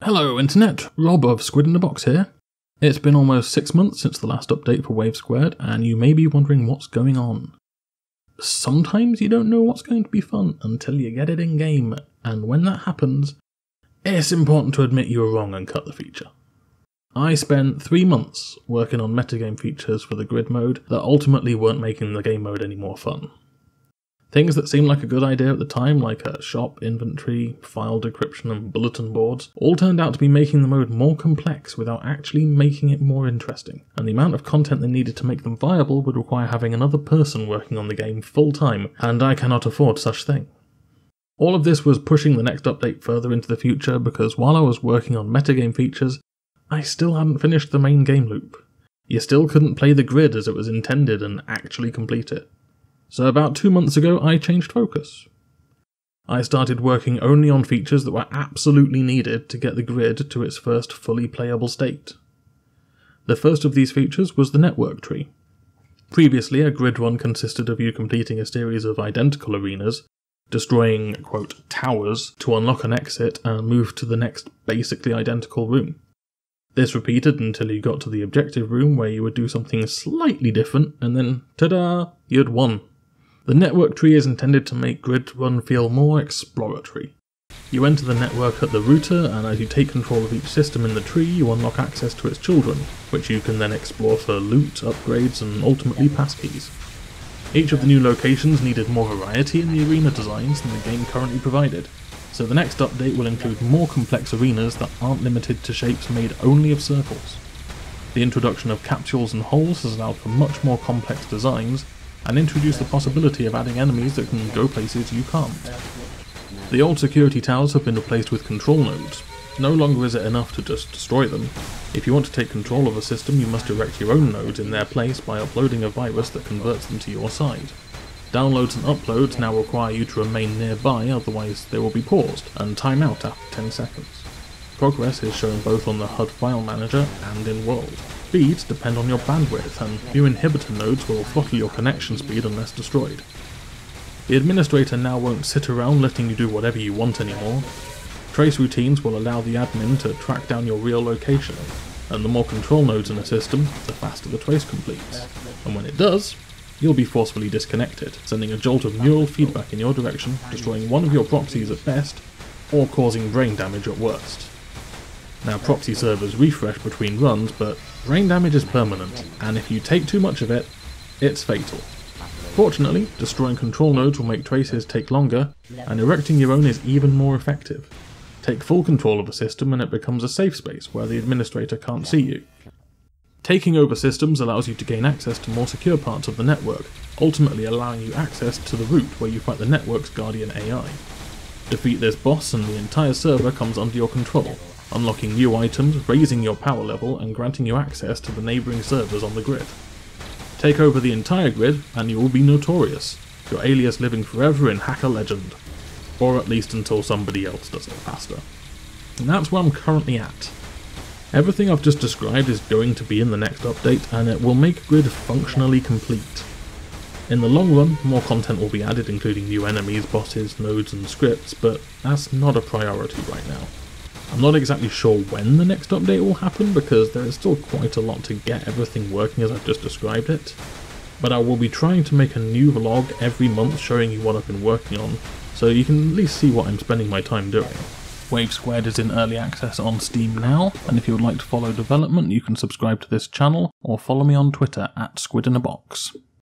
Hello Internet, Rob of Squid in the Box here. It's been almost 6 months since the last update for Wave Squared, and you may be wondering what's going on. Sometimes you don't know what's going to be fun until you get it in game, and when that happens, it's important to admit you were wrong and cut the feature. I spent 3 months working on metagame features for the grid mode that ultimately weren't making the game mode any more fun. Things that seemed like a good idea at the time, like a shop, inventory, file decryption and bulletin boards, all turned out to be making the mode more complex without actually making it more interesting, and the amount of content they needed to make them viable would require having another person working on the game full time, and I cannot afford such thing. All of this was pushing the next update further into the future because while I was working on metagame features, I still hadn't finished the main game loop. You still couldn't play the grid as it was intended and actually complete it. So about 2 months ago I changed focus. I started working only on features that were absolutely needed to get the grid to its first fully playable state. The first of these features was the network tree. Previously, a grid run consisted of you completing a series of identical arenas, destroying, quote, towers to unlock an exit and move to the next basically identical room. This repeated until you got to the objective room where you would do something slightly different and then, ta-da, you'd won. The network tree is intended to make Grid Run feel more exploratory. You enter the network at the router, and as you take control of each system in the tree, you unlock access to its children, which you can then explore for loot, upgrades, and ultimately passkeys. Each of the new locations needed more variety in the arena designs than the game currently provided, so the next update will include more complex arenas that aren't limited to shapes made only of circles. The introduction of capsules and holes has allowed for much more complex designs, and introduced the possibility of adding enemies that can go places you can't. The old security towers have been replaced with control nodes. No longer is it enough to just destroy them. If you want to take control of a system, you must erect your own nodes in their place by uploading a virus that converts them to your side. Downloads and uploads now require you to remain nearby, otherwise they will be paused and time out after 10 seconds. Progress is shown both on the HUD file manager and in world. Speeds depend on your bandwidth, and few inhibitor nodes will throttle your connection speed unless destroyed. The administrator now won't sit around letting you do whatever you want anymore. Trace routines will allow the admin to track down your real location, and the more control nodes in a system, the faster the trace completes. And when it does, you'll be forcefully disconnected, sending a jolt of neural feedback in your direction, destroying one of your proxies at best, or causing brain damage at worst. Now, proxy servers refresh between runs, but brain damage is permanent, and if you take too much of it, it's fatal. Fortunately, destroying control nodes will make traces take longer, and erecting your own is even more effective. Take full control of a system and it becomes a safe space where the administrator can't see you. Taking over systems allows you to gain access to more secure parts of the network, ultimately allowing you access to the route where you fight the network's guardian AI. Defeat this boss and the entire server comes under your control, unlocking new items, raising your power level, and granting you access to the neighbouring servers on the grid. Take over the entire grid and you will be notorious, your alias living forever in hacker legend. Or at least until somebody else does it faster. And that's where I'm currently at. Everything I've just described is going to be in the next update, and it will make Grid functionally complete. In the long run, more content will be added, including new enemies, bosses, nodes and scripts, but that's not a priority right now. I'm not exactly sure when the next update will happen because there is still quite a lot to get everything working as I've just described it, but I will be trying to make a new vlog every month showing you what I've been working on, so you can at least see what I'm spending my time doing. Wave Squared is in early access on Steam now, and if you would like to follow development you can subscribe to this channel or follow me on Twitter @SquidInABox.